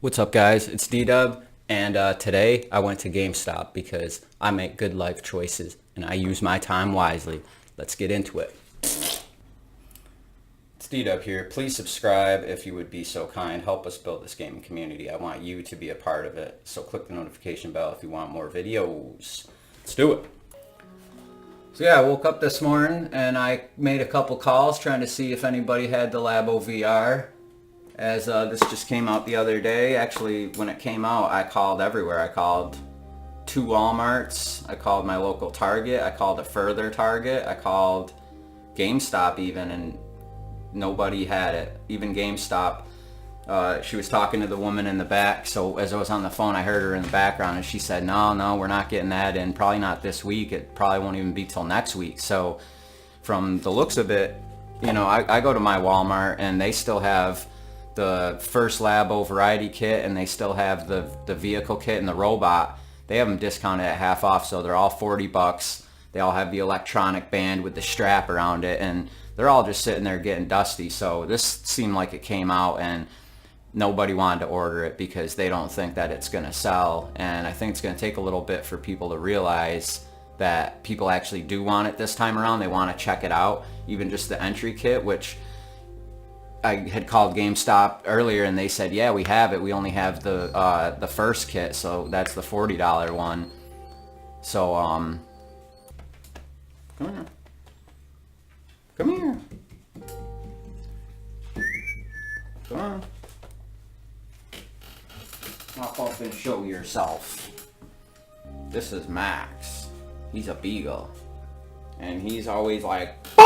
What's up, guys? It's D-Dub, and today I went to GameStop because I make good life choices and I use my time wisely. Let's get into it. It's D-Dub here. Please subscribe if you would be so kind. Help us build this gaming community. I want you to be a part of it. So click the notification bell if you want more videos. Let's do it. So yeah, I woke up this morning and I made a couple calls trying to see if anybody had the Labo VR. As this just came out the other day. Actually, when it came out, I called everywhere. I called 2 Walmarts. I called my local Target. I called a further Target. I called GameStop even, and nobody had it. Even GameStop. She was talking to the woman in the back, so as I was on the phone, I heard her in the background, and she said, no, we're not getting that in. Probably not this week. It probably won't even be till next week. So from the looks of it, you know, I go to my Walmart, and they still have the first Labo variety kit, and they still have the vehicle kit and the robot. They have them discounted at half off, so they're all $40. They all have the electronic band with the strap around it, and they're all just sitting there getting dusty. So this seemed like it came out and nobody wanted to order it because they don't think that it's going to sell. And I think it's going to take a little bit for people to realize that people actually do want it this time around. They want to check it out, even just the entry kit, which I had called GameStop earlier and they said, yeah, we have it. We only have the first kit, so that's the $40 one. So come here. Come here. Come on. Hop up and show yourself. This is Max. He's a beagle. And he's always like, boo!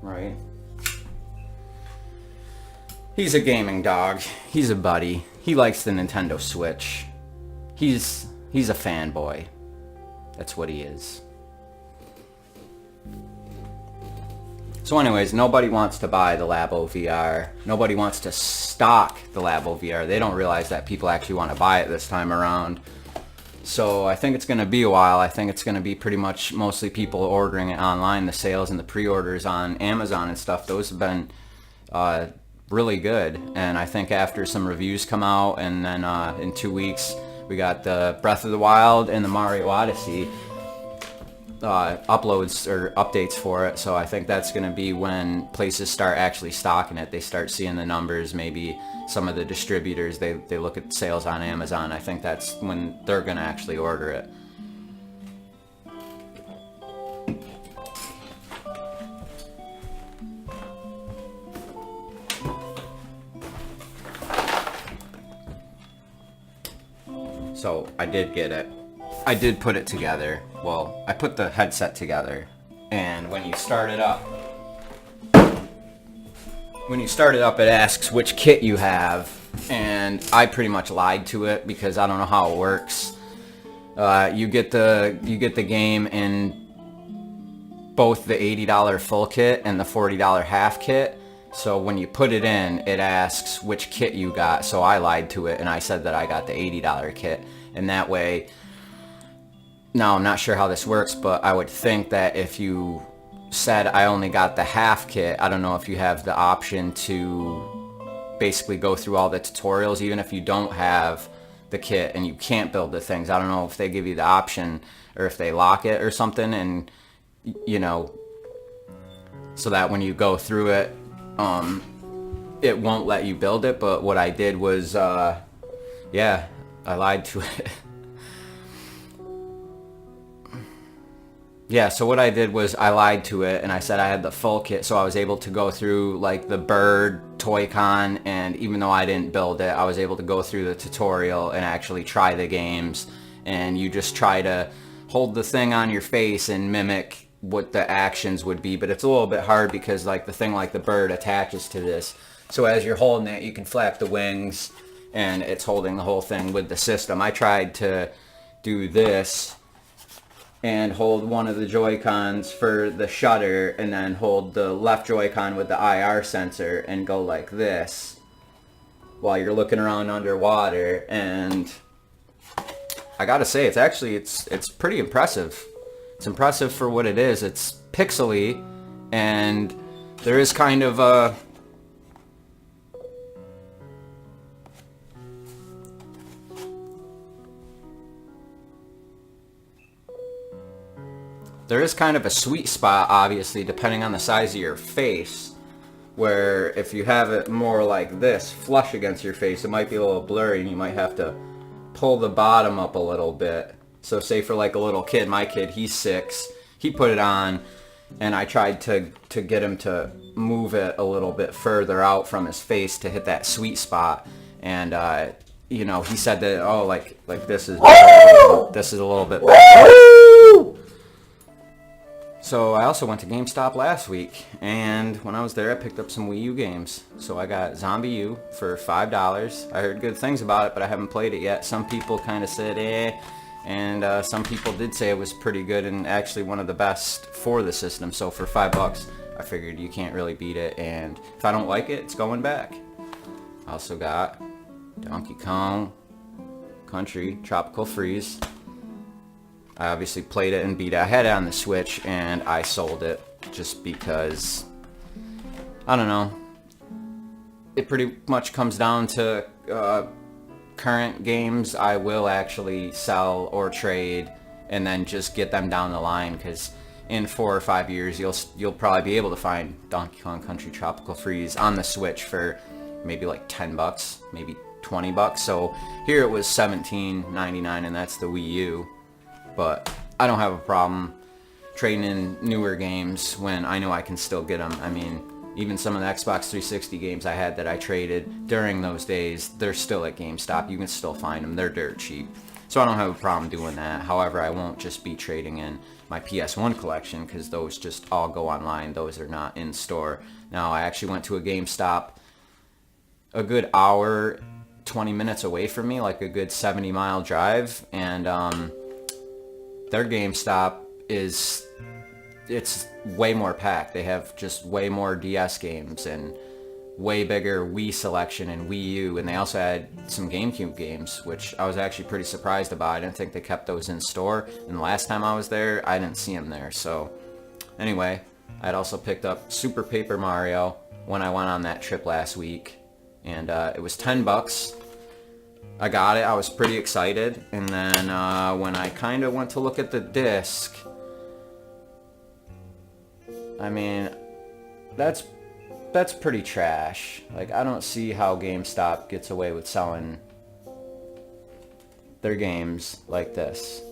Right? He's a gaming dog. He's a buddy. He likes the Nintendo Switch. He's a fanboy. That's what he is. So anyways, nobody wants to buy the Labo VR. Nobody wants to stock the Labo VR. They don't realize that people actually want to buy it this time around. So I think it's going to be a while. I think it's going to be pretty much mostly people ordering it online. The sales and the pre-orders on Amazon and stuff, those have been really good. And I think after some reviews come out, and then in 2 weeks, we got the Breath of the Wild and the Mario Odyssey uploads or updates for it. So I think that's going to be when places start actually stocking it. They start seeing the numbers. Maybe some of the distributors, they look at sales on Amazon. I think that's when they're going to actually order it. So I did get it. I did put it together. Well, I put the headset together, and when you start it up, it asks which kit you have, and I pretty much lied to it because I don't know how it works. You get the game in both the $80 full kit and the $40 half kit. So when you put it in, it asks which kit you got. So I lied to it and I said that I got the $80 kit, and that way. Now, I'm not sure how this works, but I would think that if you said I only got the half kit, I don't know if you have the option to basically go through all the tutorials, even if you don't have the kit and you can't build the things. I don't know if they give you the option or if they lock it or something, and you know, so that when you go through it, it won't let you build it. But what I did was, yeah, I lied to it. Yeah, so what I did was I lied to it and I said I had the full kit, so I was able to go through like the bird Toy-Con, and even though I didn't build it, I was able to go through the tutorial and actually try the games. And you just try to hold the thing on your face and mimic what the actions would be, but it's a little bit hard because like the thing like the bird attaches to this. So as you're holding it, you can flap the wings and it's holding the whole thing with the system. I tried to do this and hold one of the Joy-Cons for the shutter, and then hold the left Joy-Con with the IR sensor and go like this while you're looking around underwater. And I gotta say, it's pretty impressive. It's impressive for what it is. It's pixely, and there is kind of a there is kind of a sweet spot, obviously, depending on the size of your face, where if you have it more like this, flush against your face, it might be a little blurry and you might have to pull the bottom up a little bit. So say for like a little kid, my kid, he's 6, he put it on, and I tried to get him to move it a little bit further out from his face to hit that sweet spot. And, you know, he said that, oh, like this is a little bit better. So I also went to Gamestop last week, and when I was there, I picked up some Wii U games. So I got Zombie U for $5. I heard good things about it, but I haven't played it yet. Some people kind of said, eh, and some people did say it was pretty good and actually one of the best for the system. So for $5, I figured you can't really beat it, and if I don't like it, it's going back. I also got Donkey Kong Country Tropical Freeze. I obviously played it and beat it. I had it on the Switch and I sold it just because, I don't know, it pretty much comes down to current games I will actually sell or trade and then just get them down the line, because in 4 or 5 years you'll probably be able to find Donkey Kong Country Tropical Freeze on the Switch for maybe like $10, maybe $20. So here it was $17.99, and that's the Wii U. But I don't have a problem trading in newer games when I know I can still get them. I mean, even some of the Xbox 360 games I had that I traded during those days, they're still at GameStop. You can still find them. They're dirt cheap. So I don't have a problem doing that. However, I won't just be trading in my PS1 collection, because those just all go online. Those are not in store. Now, I actually went to a GameStop a good hour, 20 minutes away from me, like a good 70-mile drive, and their GameStop it's way more packed. They have just way more DS games and way bigger Wii selection and Wii U, and they also had some GameCube games, which I was actually pretty surprised about. I didn't think they kept those in store, and the last time I was there, I didn't see them there. So anyway, I'd also picked up Super Paper Mario when I went on that trip last week, and it was $10. I got it. I was pretty excited, and then when I kind of went to look at the disc, I mean, that's pretty trash. Like, I don't see how GameStop gets away with selling their games like this.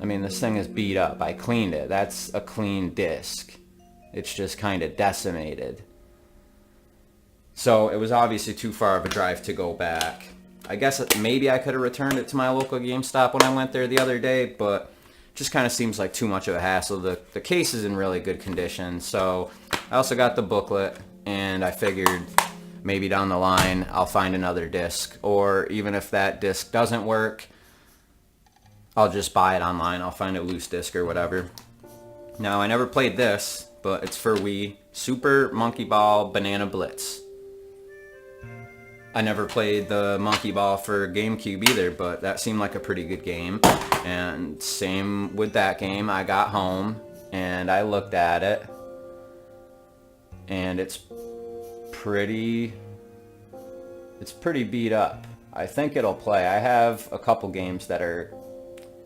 I mean, this thing is beat up. I cleaned it. That's a clean disc. It's just kind of decimated. So it was obviously too far of a drive to go back. I guess maybe I could have returned it to my local GameStop when I went there the other day, but it just kind of seems like too much of a hassle. The case is in really good condition. So I also got the booklet, and I figured maybe down the line I'll find another disc, or even if that disc doesn't work, I'll just buy it online. I'll find a loose disc or whatever. Now, I never played this, but it's for Wii. Super Monkey Ball Banana Blitz. I never played the Monkey Ball for GameCube either, but that seemed like a pretty good game. And same with that game. I got home and I looked at it, and it's pretty beat up. I think it'll play. I have a couple games that are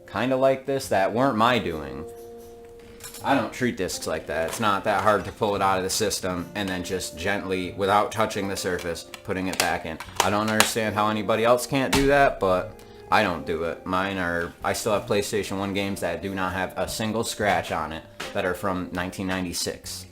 kind of like this that weren't my doing. I don't treat discs like that. It's not that hard to pull it out of the system and then just gently, without touching the surface, putting it back in. I don't understand how anybody else can't do that, but I don't do it. I still have PlayStation 1 games that do not have a single scratch on it that are from 1996.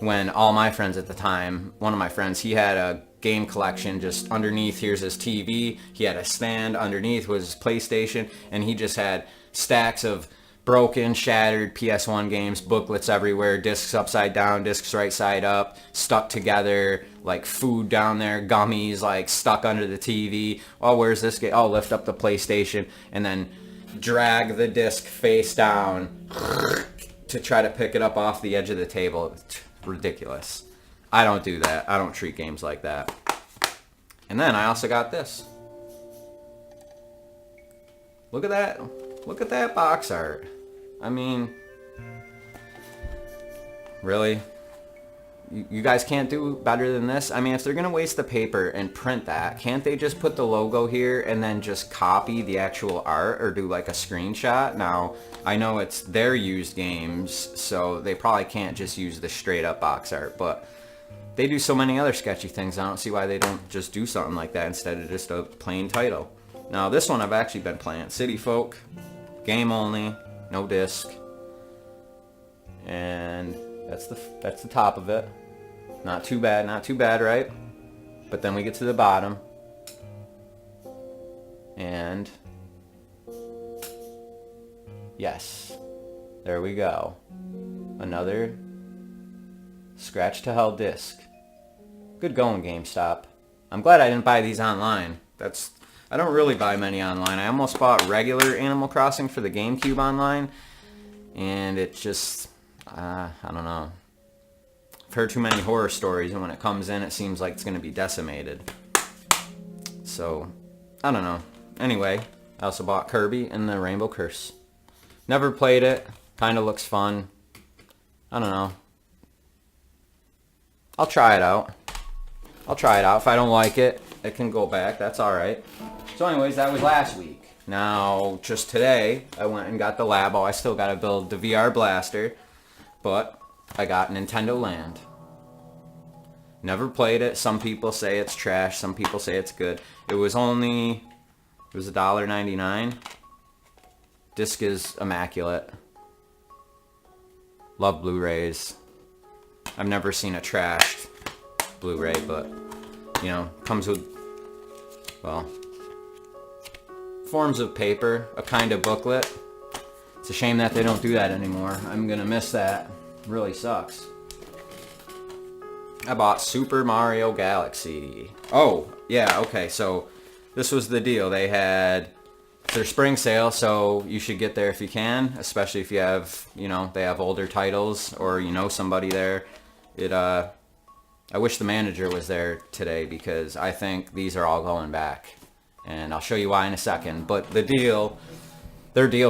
When all my friends at the time, one of my friends, he had a game collection. Just underneath, here's his TV. He had a stand. Underneath was his PlayStation, and he just had stacks of broken, shattered PS1 games, booklets everywhere, discs upside down, discs right side up, stuck together, like food down there, gummies like stuck under the TV. Oh, where's this game? Oh, lift up the PlayStation and then drag the disc face down to try to pick it up off the edge of the table. It's ridiculous. I don't do that. I don't treat games like that. And then I also got this. Look at that. Look at that box art. I mean, really? You guys can't do better than this? I mean, if they're going to waste the paper and print that, can't they just put the logo here and then just copy the actual art or do like a screenshot? Now, I know it's their used games, so they probably can't just use the straight up box art, but they do so many other sketchy things. I don't see why they don't just do something like that instead of just a plain title. Now, this one I've actually been playing. City Folk, game only, no disc. And that's the top of it. Not too bad, right? But then we get to the bottom. And yes, there we go. Another scratch to hell disc. Good going, GameStop. I'm glad I didn't buy these online. I don't really buy many online. I almost bought regular Animal Crossing for the GameCube online, and it just, I don't know. I've heard too many horror stories, and when it comes in, it seems like it's going to be decimated. So, I don't know. Anyway, I also bought Kirby and the Rainbow Curse. Never played it. Kind of looks fun. I don't know. I'll try it out. If I don't like it, it can go back. That's alright. So anyways, that was last week. Now, just today, I went and got the Labo. I still got to build the VR Blaster. But I got Nintendo Land. Never played it. Some people say it's trash. Some people say it's good. It was $1.99. Disc is immaculate. Love Blu-rays. I've never seen a trashed Blu-ray, but, you know, comes with, well, forms of paper, a kind of booklet. It's a shame that they don't do that anymore. I'm gonna miss that. Really sucks. I bought Super Mario Galaxy. Oh, yeah, okay, so this was the deal. They had their spring sale, so you should get there if you can, especially if you have, you know, they have older titles or you know somebody there. I wish the manager was there today because I think these are all going back. And I'll show you why in a second. But their deal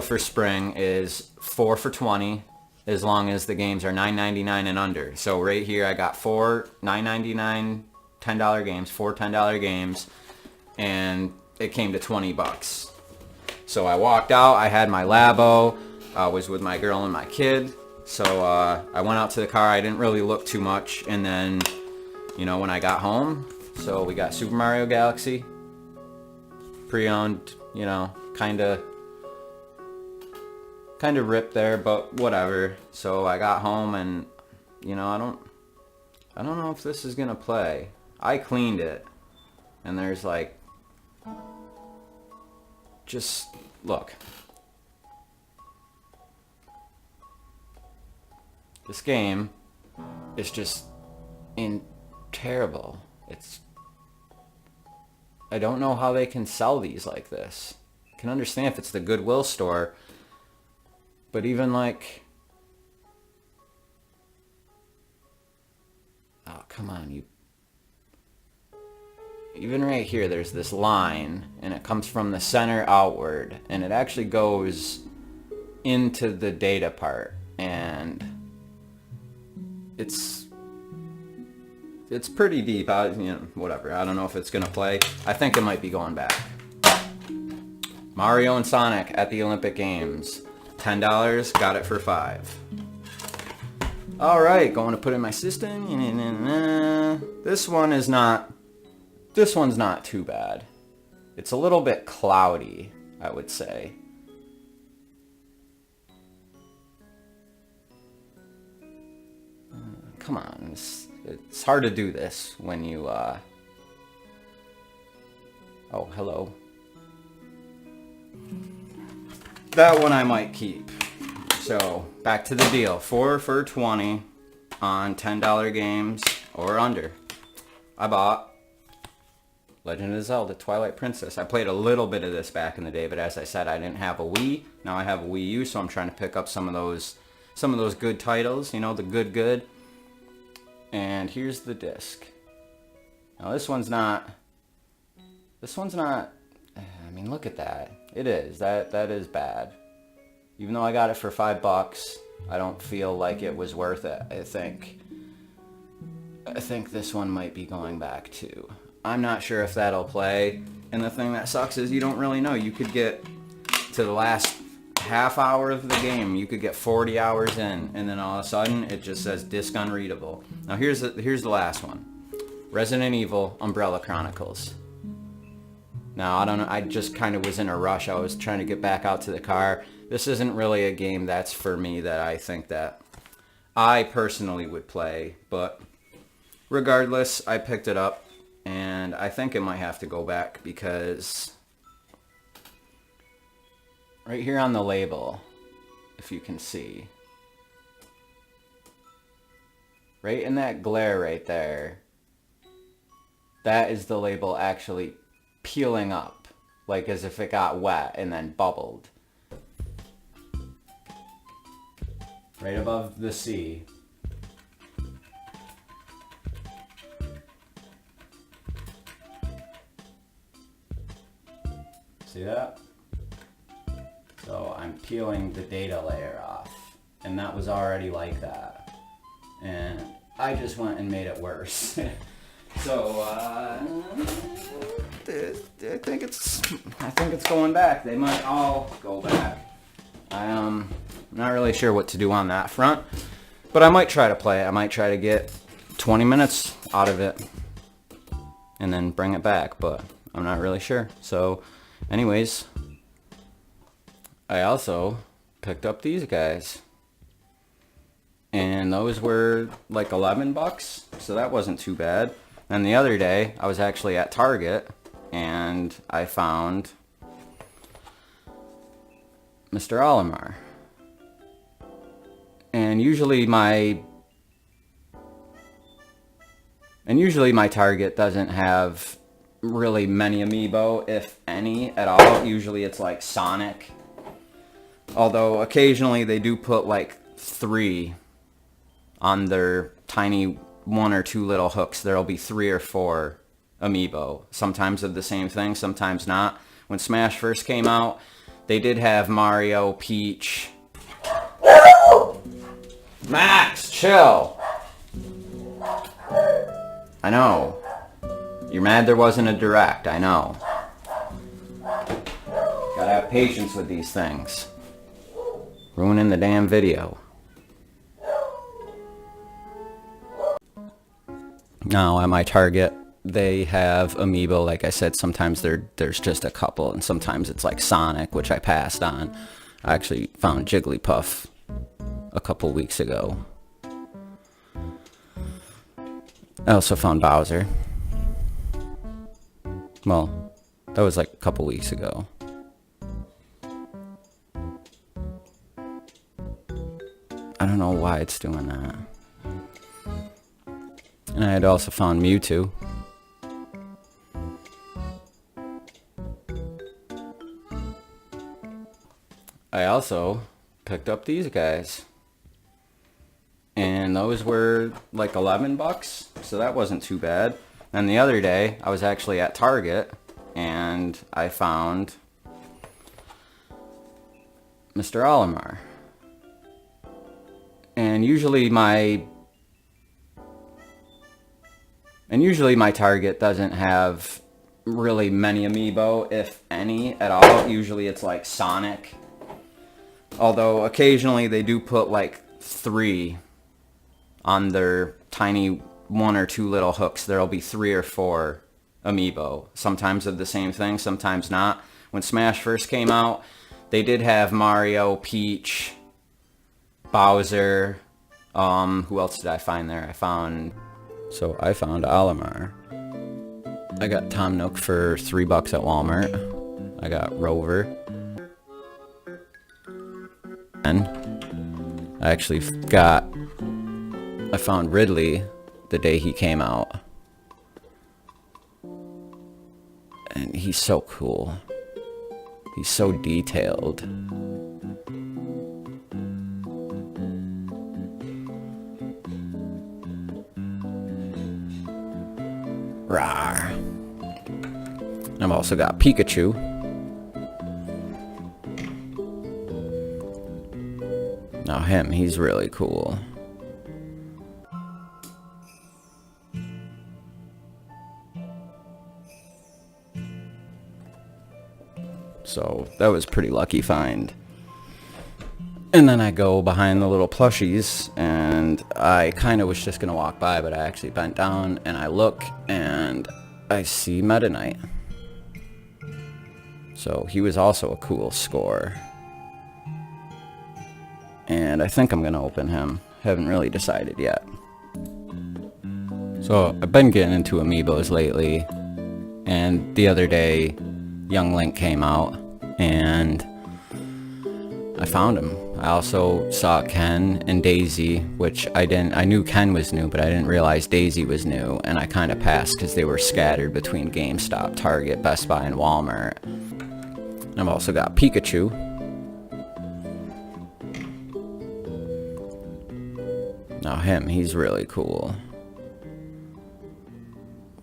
for spring is 4 for $20 as long as the games are $9.99 and under. So right here I got 4 $9.99 $10 games, 4 $10 games, and it came to $20. So I walked out, I had my Labo, I was with my girl and my kid. So I went out to the car, I didn't really look too much, and then, you know, when I got home, so we got Super Mario Galaxy, pre-owned, you know, kind of ripped there, but whatever. So I got home and, you know, I don't know if this is gonna play. I cleaned it, and there's like, just look. This game is just terrible. I don't know how they can sell these like this. I can understand if it's the Goodwill store, but even like, oh, come on, even right here, there's this line, and it comes from the center outward, and it actually goes into the data part, and it's pretty deep. Whatever. I don't know if it's gonna play. I think it might be going back. Mario and Sonic at the Olympic Games. $10. Got it for $5. All right, going to put in my system. This one's not too bad. It's a little bit cloudy, I would say. Come on, it's hard to do this when you, oh, hello. That one I might keep. So, back to the deal. 4 for $20 on $10 games or under. I bought Legend of Zelda Twilight Princess. I played a little bit of this back in the day, but as I said, I didn't have a Wii. Now I have a Wii U, so I'm trying to pick up some of those good titles, you know, the good. And here's the disc. Now this one's not, I mean, look at that. It is, that is bad. Even though I got it for $5, I don't feel like it was worth it, I think. I think this one might be going back too. I'm not sure if that'll play. And the thing that sucks is you don't really know. You could get to the last half hour of the game. You could get 40 hours in, and then all of a sudden it just says disc unreadable. Now here's the last one. Resident Evil Umbrella Chronicles. Now I don't know. I just kind of was in a rush. I was trying to get back out to the car. This isn't really a game that's for me that I think that I personally would play, but regardless, I picked it up, and I think it might have to go back because right here on the label, if you can see, right in that glare right there, that is the label actually peeling up, like as if it got wet and then bubbled. Right above the C. See that? So I'm peeling the data layer off, and that was already like that. And I just went and made it worse. So I think it's going back. They might all go back. I'm not really sure what to do on that front, but I might try to play it. I might try to get 20 minutes out of it and then bring it back, but I'm not really sure. So anyways, I also picked up these guys, and those were like $11, so that wasn't too bad. And the other day I was actually at Target and I found Mr. Olimar. And usually my Target doesn't have really many amiibo, if any at all. Usually it's like Sonic. Although occasionally they do put like 3 on their tiny 1 or 2 little hooks. There'll be 3 or 4 amiibo. Sometimes of the same thing, sometimes not. When Smash first came out, they did have Mario, Peach. Max, chill. I know. You're mad there wasn't a direct, I know. Gotta have patience with these things. Ruining the damn video. Now at my Target, they have amiibo. Like I said, sometimes there's just a couple, and sometimes it's like Sonic, which I passed on. I actually found Jigglypuff a couple weeks ago. I also found Bowser. Well, that was like a couple weeks ago. I don't know why it's doing that. And I had also found Mewtwo. I also picked up these guys. And those were like $11, so that wasn't too bad. And the other day, I was actually at Target, and I found Mr. Olimar. And usually my Target doesn't have really many amiibo, if any at all. Usually it's like Sonic. Although occasionally they do put like 3 on their tiny 1 or 2 little hooks. There'll be 3 or 4 amiibo. Sometimes of the same thing, sometimes not. When Smash first came out, they did have Mario, Peach, Bowser. Who else did I find there? I found Olimar. I got Tom Nook for $3 at Walmart. I got Rover. And I found Ridley the day he came out. And he's so cool. He's so detailed. Rawr. I've also got Pikachu. Now he's really cool. So that was a pretty lucky find. And then I go behind the little plushies, and I kind of was just going to walk by, but I actually bent down and I look and I see Meta Knight. So he was also a cool score. And I think I'm going to open him. Haven't really decided yet. So I've been getting into amiibos lately, and the other day Young Link came out and I found him. I also saw Ken and Daisy, which I knew Ken was new, but I didn't realize Daisy was new, and I kind of passed because they were scattered between GameStop, Target, Best Buy, and Walmart. I've also got Pikachu. Now he's really cool.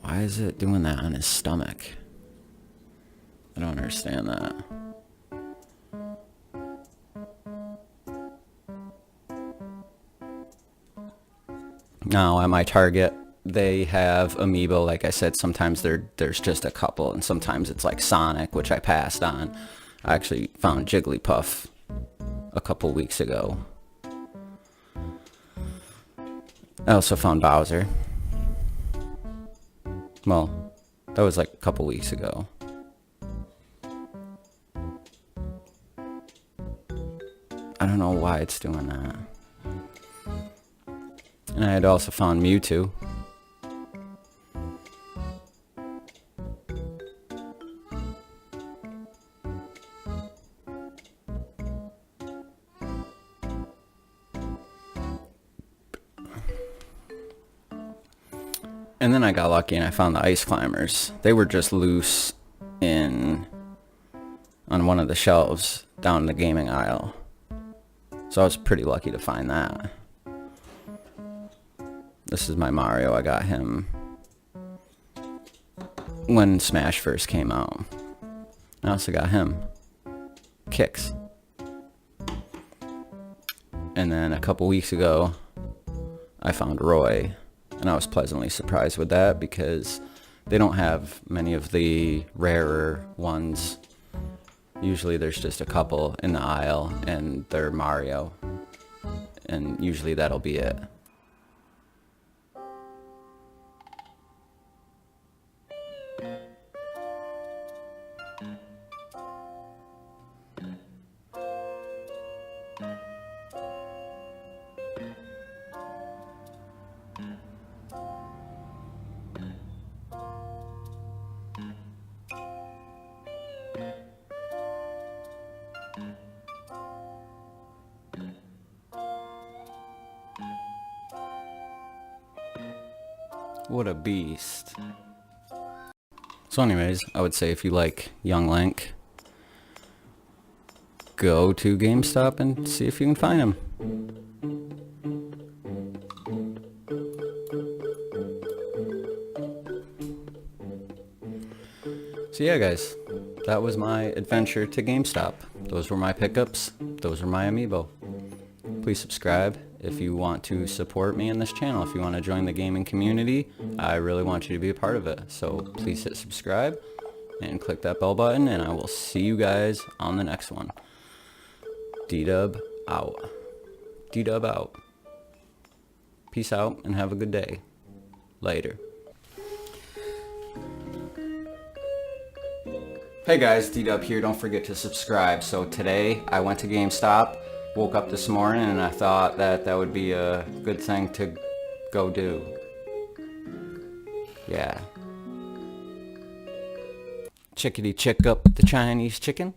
Why is it doing that on his stomach? I don't understand that. Now at my Target, they have amiibo. Like I said, sometimes there's just a couple, and sometimes it's like Sonic, which I passed on. I actually found Jigglypuff a couple weeks ago. I also found Bowser. Well, that was like a couple weeks ago. I don't know why it's doing that. And I had also found Mewtwo. And then I got lucky and I found the ice climbers. They were just loose on one of the shelves down in the gaming aisle. So I was pretty lucky to find that. This is my Mario. I got him when Smash first came out. I also got him. Kicks. And then a couple weeks ago, I found Roy. And I was pleasantly surprised with that because they don't have many of the rarer ones. Usually there's just a couple in the aisle and they're Mario. And usually that'll be it. What a beast. So anyways, I would say if you like Young Link, go to GameStop and see if you can find him. So yeah guys, that was my adventure to GameStop. Those were my pickups, those were my amiibo. Please subscribe if you want to support me in this channel. If you want to join the gaming community, I really want you to be a part of it. So please hit subscribe and click that bell button, and I will see you guys on the next one. D-Dub out. D-Dub out. Peace out and have a good day. Later. Hey guys, D-Dub here. Don't forget to subscribe. So today I went to GameStop. Woke up this morning and I thought that would be a good thing to go do. Yeah. Chickadee chick up the Chinese chicken.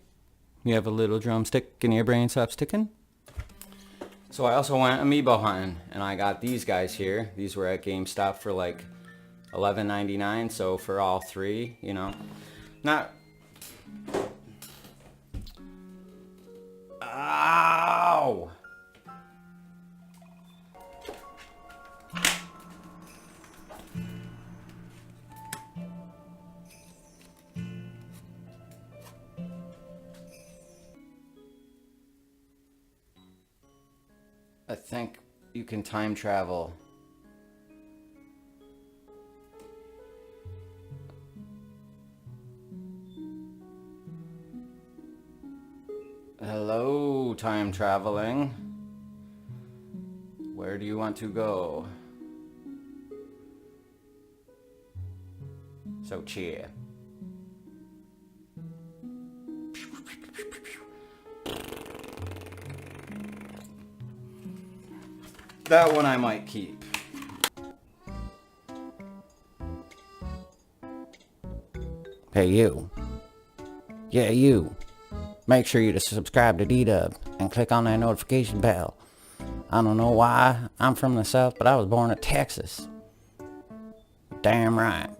You have a little drumstick and your brain stops ticking. So I also went amiibo hunting and I got these guys here. These were at GameStop for like $11.99. So for all three, you know, not. Ow! I think you can time travel. Hello, time traveling. Where do you want to go? So cheer. That one I might keep. Hey you. Yeah, you. Make sure you subscribe to D-Dub and click on that notification bell. I don't know why I'm from the South, but I was born in Texas. Damn right.